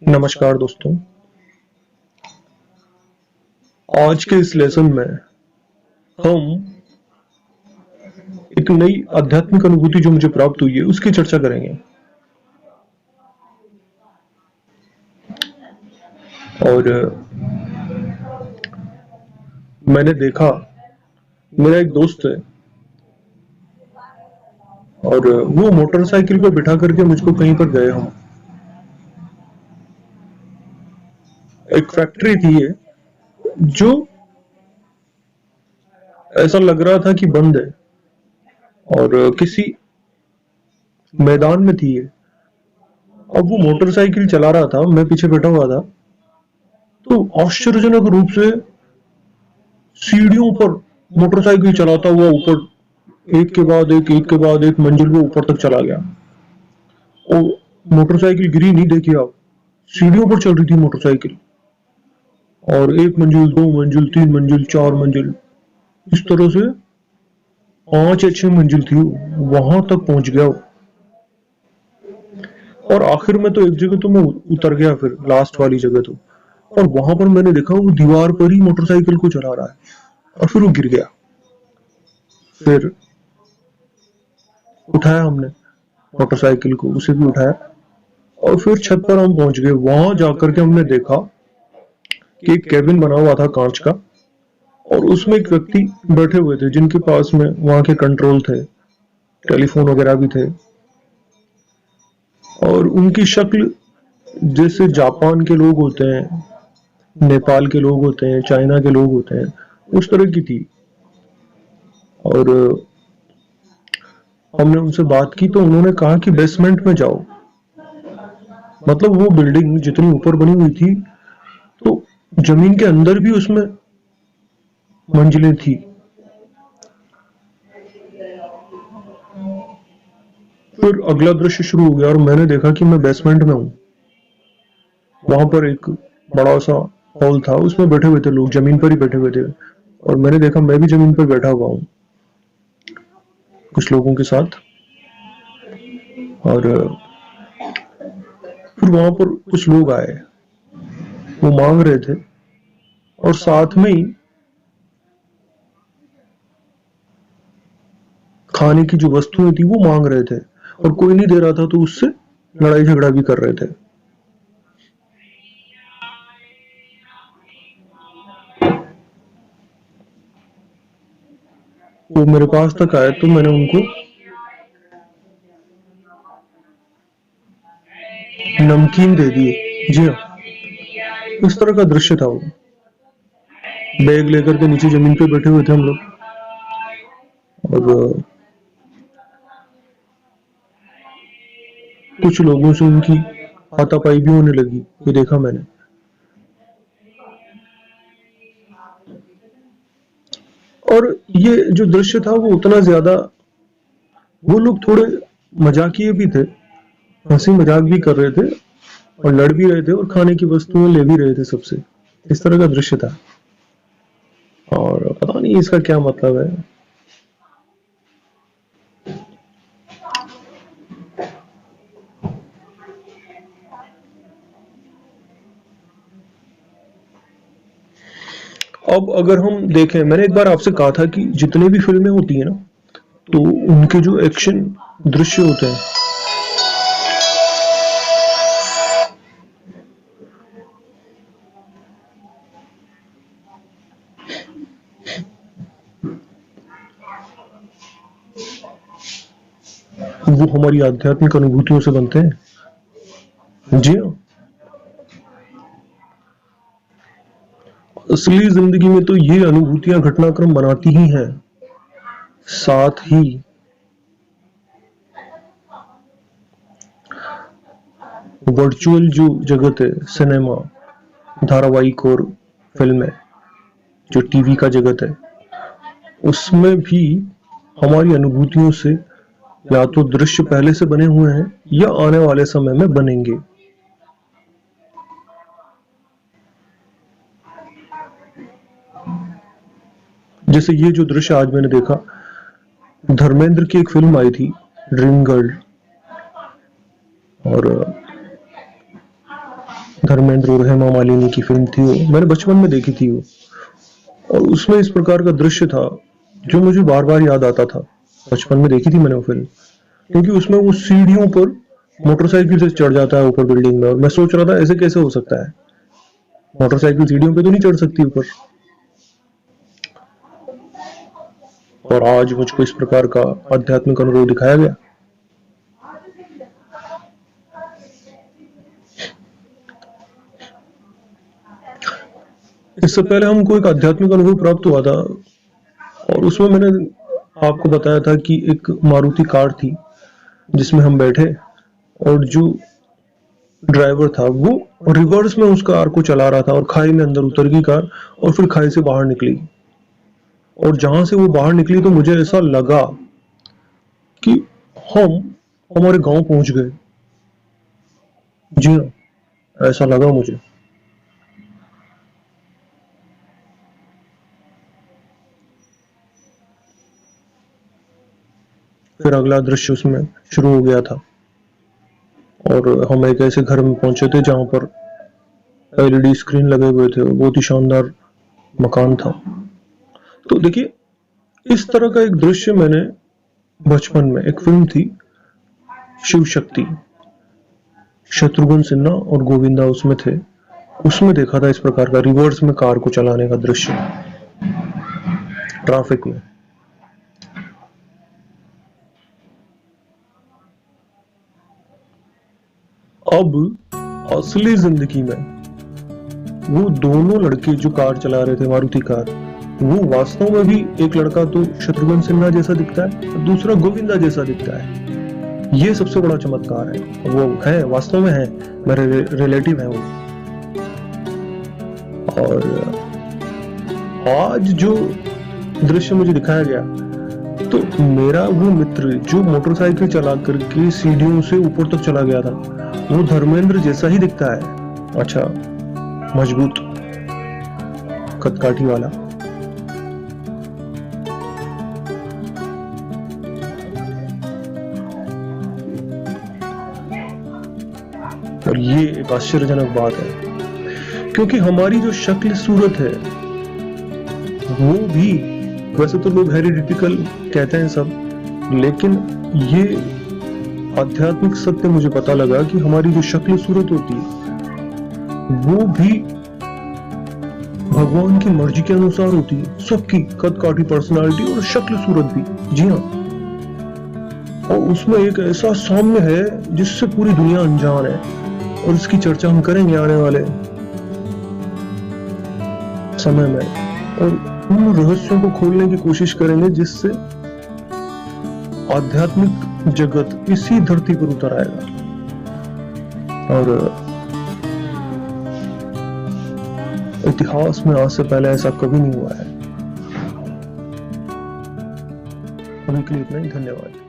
नमस्कार दोस्तों। आज के इस लेसन में हम एक नई आध्यात्मिक अनुभूति जो मुझे प्राप्त हुई है उसकी चर्चा करेंगे। और मैंने देखा, मेरा एक दोस्त है और वो मोटरसाइकिल पर बिठा करके मुझको कहीं पर गए हम। एक फैक्ट्री थी ये, जो ऐसा लग रहा था कि बंद है, और किसी मैदान में थी ये। अब वो मोटरसाइकिल चला रहा था, मैं पीछे बैठा हुआ था, तो आश्चर्यजनक रूप से सीढ़ियों पर मोटरसाइकिल चलाता हुआ ऊपर एक के बाद एक मंजिल वो ऊपर तक चला गया। और मोटरसाइकिल गिरी नहीं, देखिए आप, सीढ़ियों पर चल रही थी मोटरसाइकिल, और एक मंजिल, दो मंजिल, तीन मंजिल, चार मंजिल, इस तरह से 5 या 6 मंजिल थी, वहां तक पहुंच गया। और आखिर में तो एक जगह तो मैं उतर गया, फिर लास्ट वाली जगह तो, और वहां पर मैंने देखा वो दीवार पर ही मोटरसाइकिल को चला रहा है, और फिर वो गिर गया। फिर उठाया हमने मोटरसाइकिल को, उसे भी उठाया, और फिर छत पर हम पहुंच गए। वहां जाकर के हमने देखा कि एक केबिन बना हुआ था कांच का, और उसमें एक व्यक्ति बैठे हुए थे जिनके पास में वहां के कंट्रोल थे, टेलीफोन वगैरह भी थे, और उनकी शक्ल जैसे जापान के लोग होते हैं, नेपाल के लोग होते हैं, चाइना के लोग होते हैं, उस तरह की थी। और हमने उनसे बात की तो उन्होंने कहा कि बेसमेंट में जाओ। मतलब वो बिल्डिंग जितनी ऊपर बनी हुई थी, तो जमीन के अंदर भी उसमें मंजिलें थी। फिर अगला दृश्य शुरू हो गया और मैंने देखा कि मैं बेसमेंट में हूँ। वहां पर एक बड़ा सा हॉल था, उसमें बैठे हुए थे लोग, जमीन पर ही बैठे हुए थे, और मैंने देखा मैं भी जमीन पर बैठा हुआ हूँ कुछ लोगों के साथ। और फिर वहां पर कुछ लोग आए, वो मांग रहे थे, और साथ में ही खाने की जो वस्तुएं थी वो मांग रहे थे, और कोई नहीं दे रहा था तो उससे लड़ाई झगड़ा भी कर रहे थे। वो मेरे पास तक आए तो मैंने उनको नमकीन दे दिए। जी हाँ, इस तरह का दृश्य था वो। बैग लेकर के नीचे जमीन पे बैठे हुए थे हम लोग, और कुछ लोगों से उनकी हाथापाई भी होने लगी, ये देखा मैंने। और ये जो दृश्य था वो उतना ज्यादा, वो लोग थोड़े मजाकिये भी थे, हंसी मजाक भी कर रहे थे, और लड़ भी रहे थे, और खाने की वस्तुएं ले भी रहे थे सबसे। इस तरह का दृश्य था, और पता नहीं इसका क्या मतलब है। अब अगर हम देखें, मैंने एक बार आपसे कहा था कि जितने भी फिल्में होती है ना, तो उनके जो एक्शन दृश्य होते हैं, वो हमारी आध्यात्मिक अनुभूतियों से बनते हैं। जी हाँ, असली जिंदगी में तो ये अनुभूतियां घटनाक्रम बनाती ही हैं। साथ ही वर्चुअल जो जगत है, सिनेमा, धारावाहिक और फिल्में, जो टीवी का जगत है, उसमें भी हमारी अनुभूतियों से या तो दृश्य पहले से बने हुए हैं या आने वाले समय में बनेंगे। जैसे ये जो दृश्य आज मैंने देखा, धर्मेंद्र की एक फिल्म आई थी, ड्रीम गर्ल, और धर्मेंद्र और हेमा मालिनी की फिल्म थी वो, मैंने बचपन में देखी थी वो। और उसमें इस प्रकार का दृश्य था जो मुझे बार बार याद आता था। बचपन में देखी थी मैंने वो फिल्म, क्योंकि उसमें वो सीढ़ियों पर मोटरसाइकिल से चढ़ जाता है ऊपर बिल्डिंग में, और मैं सोच रहा था ऐसे कैसे हो सकता है, मोटरसाइकिल सीढ़ियों पे तो नहीं चढ़ सकती ऊपर। और आज मुझको इस प्रकार का आध्यात्मिक अनुभव दिखाया गया। इससे पहले हमको एक आध्यात्मिक अनुभव प्राप्त हुआ था, और उसमें मैंने आपको बताया था कि एक मारुति कार थी जिसमें हम बैठे, और जो ड्राइवर था वो रिवर्स में उस कार को चला रहा था, और खाई में अंदर उतर गई कार, और फिर खाई से बाहर निकली। और जहां से वो बाहर निकली तो मुझे ऐसा लगा कि हम हमारे गांव पहुंच गए। जी हाँ, ऐसा लगा मुझे। फिर अगला दृश्य उसमें शुरू हो गया था, और हम एक ऐसे घर में पहुंचे थे जहां पर एलईडी स्क्रीन लगे हुए थे, बहुत ही शानदार मकान था। तो देखिए, इस तरह का एक दृश्य मैंने बचपन में, एक फिल्म थी शिव शक्ति, शत्रुघ्न सिन्हा और गोविंदा उसमें थे, उसमें देखा था इस प्रकार का रिवर्स में कार को चलाने का दृश्य ट्रैफिक में। अब असली जिंदगी में वो दोनों लड़के जो कार चला रहे थे, मारुति कार, वो वास्तव में भी एक लड़का तो शत्रुघ्न सिन्हा जैसा दिखता है, दूसरा गोविंदा जैसा दिखता है। ये सबसे बड़ा चमत्कार है। वो है, वास्तव में है, मेरे रिलेटिव है वो। और आज जो दृश्य मुझे दिखाया गया, तो मेरा वो मित्र जो मोटरसाइकिल चला करके सीढ़ियों से ऊपर तक चला गया था, वो धर्मेंद्र जैसा ही दिखता है। अच्छा, मजबूत, कदकाठी वाला। और ये एक आश्चर्यजनक बात है, क्योंकि हमारी जो शक्ल सूरत है वो भी, वैसे तो लोग हेरिडिटिकल कहते हैं सब, लेकिन ये आध्यात्मिक सत्य मुझे पता लगा कि हमारी जो शक्ल सूरत होती है वो भी भगवान की मर्जी के अनुसार होती है। सबकी कद काठी पर्सनालिटी और शक्ल सूरत भी, जी हाँ। और उसमें एक ऐसा साम्य है जिससे पूरी दुनिया अनजान है, और इसकी चर्चा हम करेंगे आने वाले समय में, और उन रहस्यों को खोलने की कोशिश करेंगे जिससे आध्यात्मिक जगत इसी धरती पर उतर आएगा। और इतिहास में आज से पहले ऐसा कभी नहीं हुआ है। अभी के लिए इतना ही, धन्यवाद।